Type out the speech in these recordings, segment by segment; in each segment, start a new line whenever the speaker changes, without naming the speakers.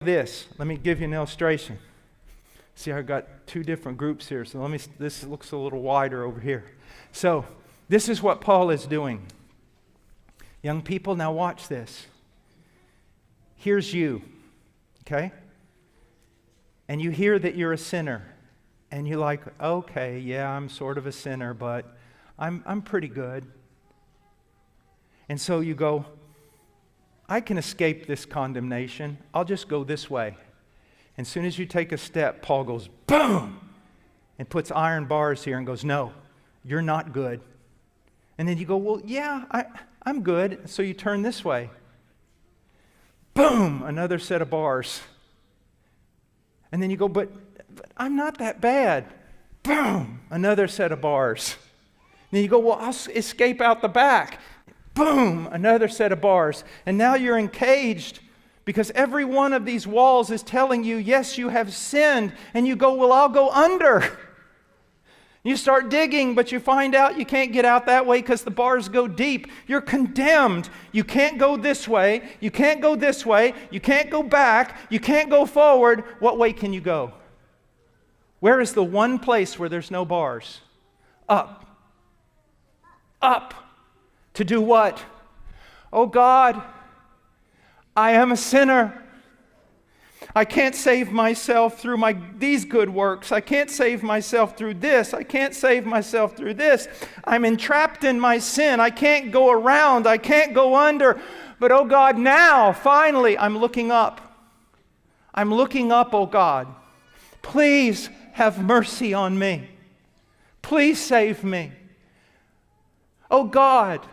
this. Let me give you an illustration. See, I've got two different groups here, so this looks a little wider over here. So, this is what Paul is doing. Young people, now watch this. Here's you, okay? And you hear that you're a sinner. And you're like, okay, yeah, I'm sort of a sinner, but I'm pretty good. And so you go, I can escape this condemnation. I'll just go this way. And as soon as you take a step, Paul goes, boom! And puts iron bars here and goes, no, you're not good. And then you go, well, yeah, I'm good. So you turn this way. Boom! Another set of bars. And then you go, but I'm not that bad. Boom! Another set of bars. And then you go, well, I'll escape out the back. Boom! Another set of bars. And now you're encaged because every one of these walls is telling you, yes, you have sinned. And you go, well, I'll go under. You start digging, but you find out you can't get out that way because the bars go deep. You're condemned. You can't go this way. You can't go this way. You can't go back. You can't go forward. What way can you go? Where is the one place where there's no bars? Up. Up. To do what? Oh God, I am a sinner. I can't save myself through these good works. I can't save myself through this. I can't save myself through this. I'm entrapped in my sin. I can't go around. I can't go under. But oh God, now, finally, I'm looking up. I'm looking up, oh God. Please have mercy on me. Please save me. Oh God,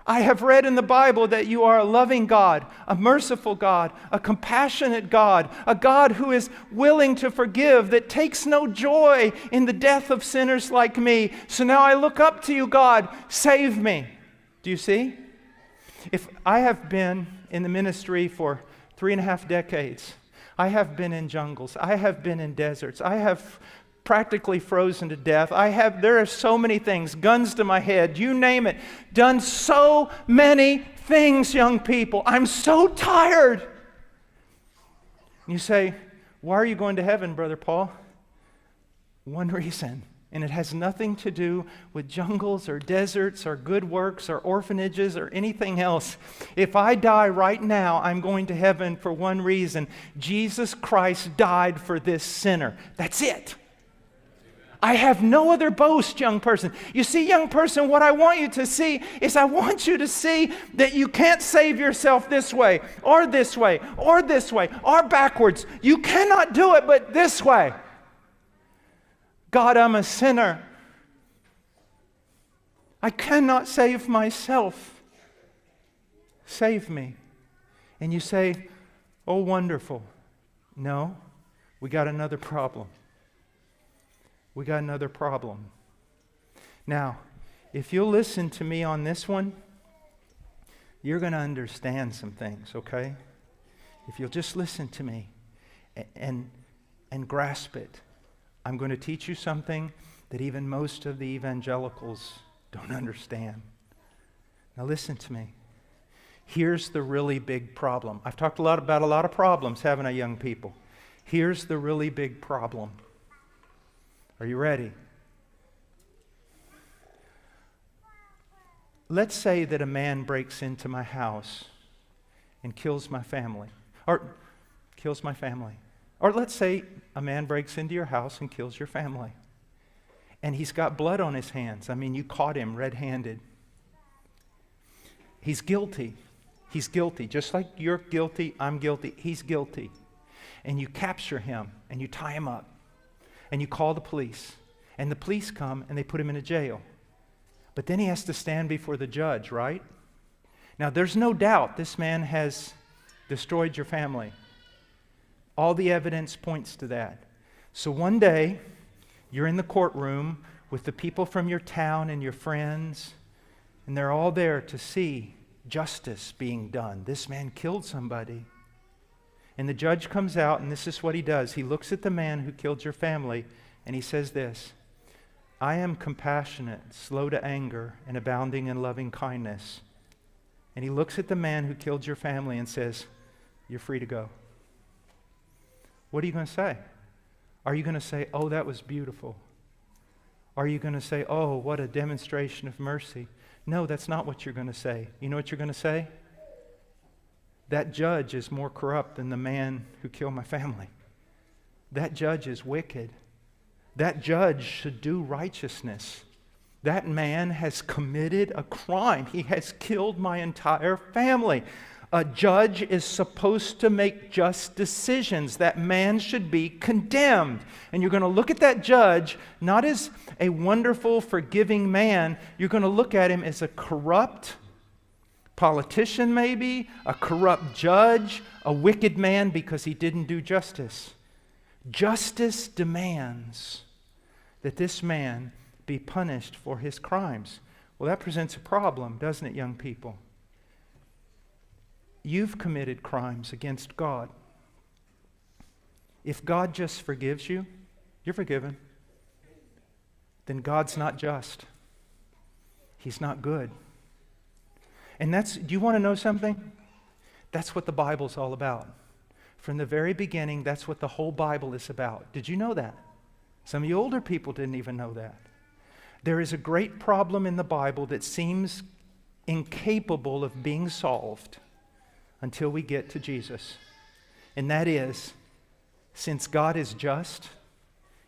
I have read in the Bible that you are a loving God, a merciful God, a compassionate God, a God who is willing to forgive, that takes no joy in the death of sinners like me. So now I look up to you, God, save me. Do you see? If I have been in the ministry for 3.5 decades, I have been in jungles, I have been in deserts, I have practically frozen to death. There are so many things, guns to my head, you name it, done so many things, young people. I'm so tired. You say, why are you going to heaven, Brother Paul? One reason, and it has nothing to do with jungles or deserts or good works or orphanages or anything else. If I die right now, I'm going to heaven for one reason. Jesus Christ died for this sinner. That's it. I have no other boast, young person. You see, young person, what I want you to see is I want you to see that you can't save yourself this way, or this way, or this way, or backwards. You cannot do it but this way. God, I'm a sinner. I cannot save myself. Save me. And you say, oh, wonderful. No, we got another problem. We got another problem. Now, if you'll listen to me on this one, you're going to understand some things, okay? If you'll just listen to me and grasp it. I'm going to teach you something that even most of the evangelicals don't understand. Now listen to me. Here's the really big problem. I've talked about a lot of problems, haven't I, young people? Here's the really big problem. Are you ready? Let's say that a man breaks into my house and kills my family. Or let's say a man breaks into your house and kills your family. And he's got blood on his hands. I mean, you caught him red-handed. He's guilty. He's guilty. Just like you're guilty, I'm guilty. He's guilty. And you capture him and you tie him up. And you call the police, and the police come and they put him in a jail. But then he has to stand before the judge, right? Now, there's no doubt this man has destroyed your family. All the evidence points to that. So one day, you're in the courtroom with the people from your town and your friends, and they're all there to see justice being done. This man killed somebody. And the judge comes out, and this is what he does. He looks at the man who killed your family, and he says this, I am compassionate, slow to anger, and abounding in loving kindness. And he looks at the man who killed your family and says, you're free to go. What are you going to say? Are you going to say, oh, that was beautiful? Are you going to say, oh, what a demonstration of mercy? No, that's not what you're going to say. You know what you're going to say? That judge is more corrupt than the man who killed my family. That judge is wicked. That judge should do righteousness. That man has committed a crime. He has killed my entire family. A judge is supposed to make just decisions. That man should be condemned. And you're going to look at that judge not as a wonderful, forgiving man. You're going to look at him as a corrupt politician maybe, a corrupt judge, a wicked man because he didn't do justice. Justice demands that this man be punished for his crimes. Well, that presents a problem, doesn't it, young people? You've committed crimes against God. If God just forgives you, you're forgiven. Then God's not just. He's not good. And do you want to know something? That's what the Bible's all about. From the very beginning, that's what the whole Bible is about. Did you know that? Some of you older people didn't even know that. There is a great problem in the Bible that seems incapable of being solved until we get to Jesus. And that is, since God is just,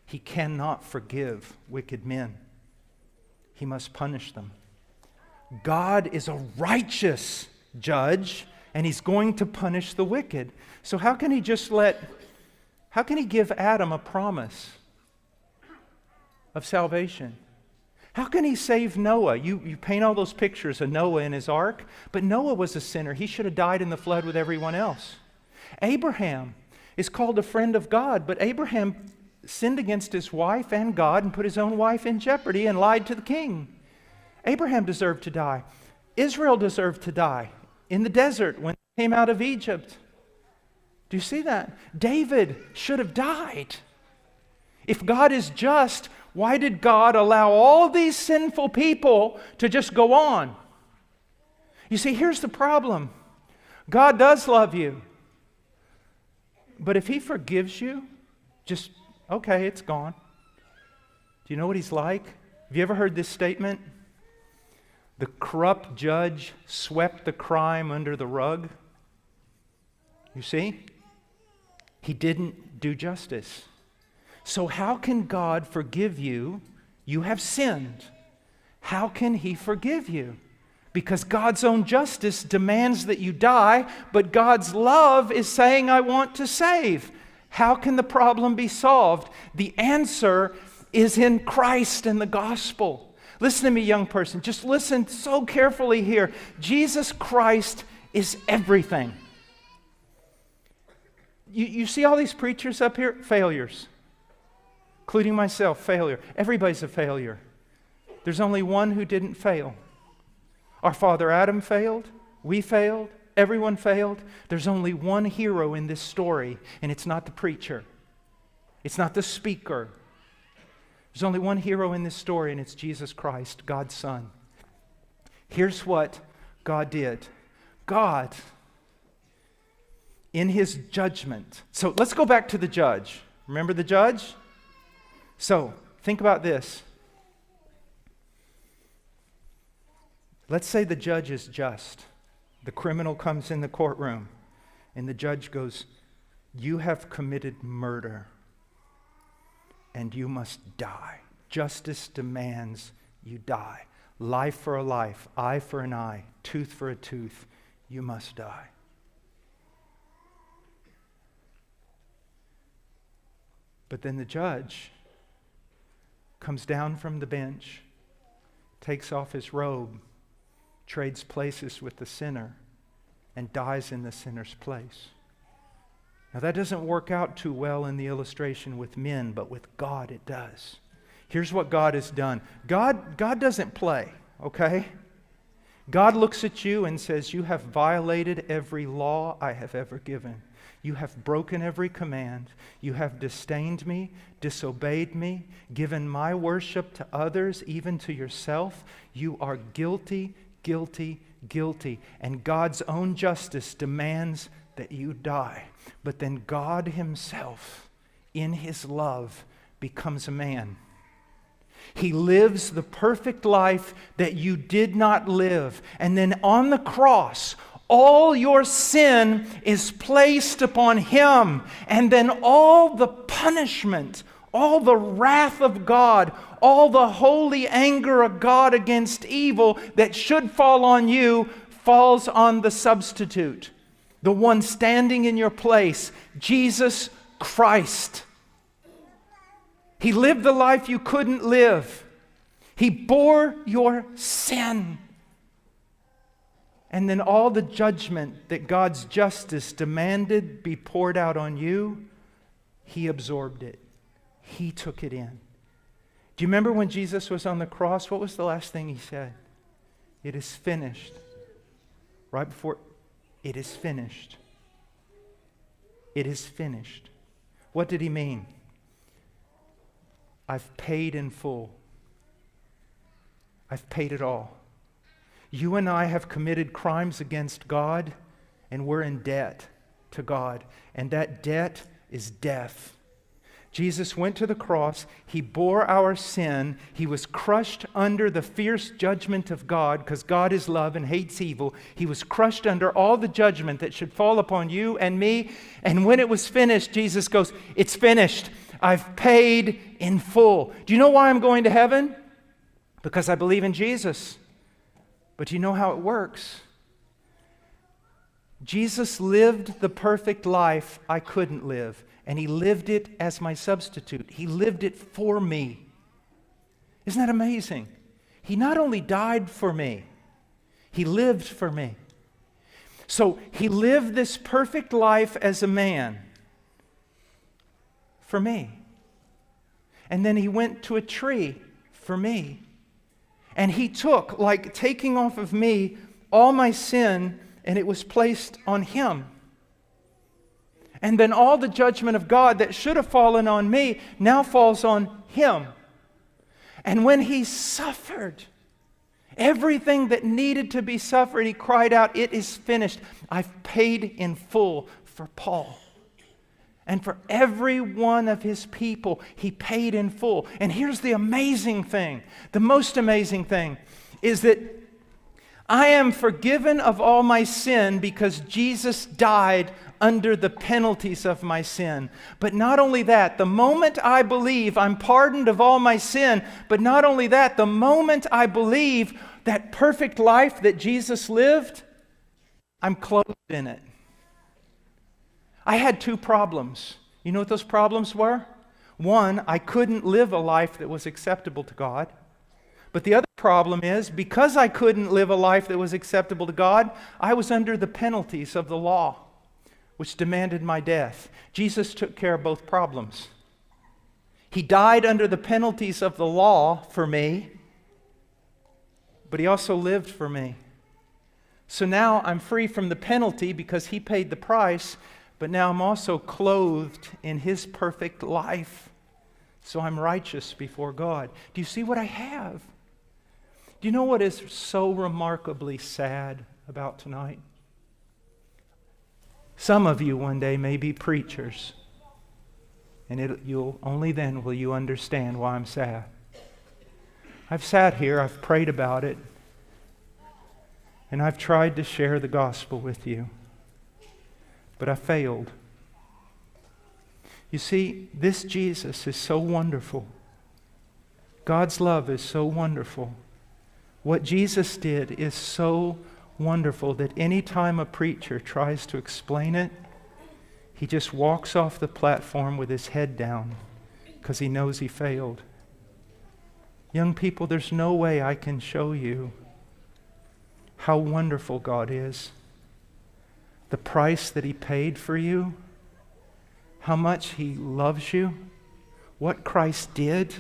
He cannot forgive wicked men. He must punish them. God is a righteous judge, and He's going to punish the wicked. So how can He give Adam a promise of salvation? How can He save Noah? You paint all those pictures of Noah in his ark, but Noah was a sinner. He should have died in the flood with everyone else. Abraham is called a friend of God, but Abraham sinned against his wife and God and put his own wife in jeopardy and lied to the king. Abraham deserved to die. Israel deserved to die in the desert when they came out of Egypt. Do you see that? David should have died. If God is just, why did God allow all these sinful people to just go on? You see, here's the problem. God does love you. But if He forgives you, just, okay, it's gone. Do you know what He's like? Have you ever heard this statement? The corrupt judge swept the crime under the rug. You see? He didn't do justice. So how can God forgive you? You have sinned. How can He forgive you? Because God's own justice demands that you die, but God's love is saying, I want to save. How can the problem be solved? The answer is in Christ and the gospel. Listen to me, young person. Just listen so carefully here. Jesus Christ is everything. You see all these preachers up here? Failures. Including myself, failure. Everybody's a failure. There's only one who didn't fail. Our father Adam failed. We failed. Everyone failed. There's only one hero in this story, and it's not the preacher. It's not the speaker. There's only one hero in this story, and it's Jesus Christ, God's Son. Here's what God did. God, in His judgment. So let's go back to the judge. Remember the judge? So, think about this. Let's say the judge is just. The criminal comes in the courtroom, and the judge goes, you have committed murder, and you must die. Justice demands you die. Life for a life, eye for an eye, tooth for a tooth. You must die. But then the judge comes down from the bench, takes off his robe, trades places with the sinner, and dies in the sinner's place. Now that doesn't work out too well in the illustration with men, but with God it does. Here's what God has done. God doesn't play, okay? God looks at you and says, you have violated every law I have ever given. You have broken every command. You have disdained me, disobeyed me, given my worship to others, even to yourself. You are guilty, guilty, guilty. And God's own justice demands that you die. But then God himself, in his love, becomes a man. He lives the perfect life that you did not live. And then on the cross, all your sin is placed upon him. And then all the punishment, all the wrath of God, all the holy anger of God against evil that should fall on you, falls on the substitute, the one standing in your place, Jesus Christ. He lived the life you couldn't live. He bore your sin. And then all the judgment that God's justice demanded be poured out on you, he absorbed it. He took it in. Do you remember when Jesus was on the cross? What was the last thing he said? It is finished. Right before, it is finished. It is finished. What did he mean? I've paid in full. I've paid it all. You and I have committed crimes against God, and we're in debt to God. And that debt is death. Jesus went to the cross. He bore our sin. He was crushed under the fierce judgment of God, because God is love and hates evil. He was crushed under all the judgment that should fall upon you and me. And when it was finished, Jesus goes, it's finished. I've paid in full. Do you know why I'm going to heaven? Because I believe in Jesus. But do you know how it works? Jesus lived the perfect life I couldn't live, and he lived it as my substitute. He lived it for me. Isn't that amazing? He not only died for me, he lived for me. So he lived this perfect life as a man for me. And then he went to a tree for me. And he took, like taking off of me, all my sin, and it was placed on him. And then all the judgment of God that should have fallen on me now falls on him. And when he suffered everything that needed to be suffered, he cried out, it is finished. I've paid in full for Paul. And for every one of his people, he paid in full. And here's the amazing thing. The most amazing thing is that I am forgiven of all my sin because Jesus died under the penalties of my sin. But not only that, the moment I believe I'm pardoned of all my sin, but not only that, the moment I believe that perfect life that Jesus lived, I'm clothed in it. I had two problems. You know what those problems were? One, I couldn't live a life that was acceptable to God. But the other problem is, because I couldn't live a life that was acceptable to God, I was under the penalties of the law, which demanded my death. Jesus took care of both problems. He died under the penalties of the law for me, but he also lived for me. So now I'm free from the penalty because he paid the price, but now I'm also clothed in his perfect life. So I'm righteous before God. Do you see what I have? Do you know what is so remarkably sad about tonight? Some of you one day may be preachers, and you'll only then will you understand why I'm sad. I've sat here, I've prayed about it, and I've tried to share the gospel with you, but I failed. You see, this Jesus is so wonderful. God's love is so wonderful. What Jesus did is so wonderful that any time a preacher tries to explain it, he just walks off the platform with his head down because he knows he failed. Young people, there's no way I can show you how wonderful God is. The price that he paid for you, how much he loves you, what Christ did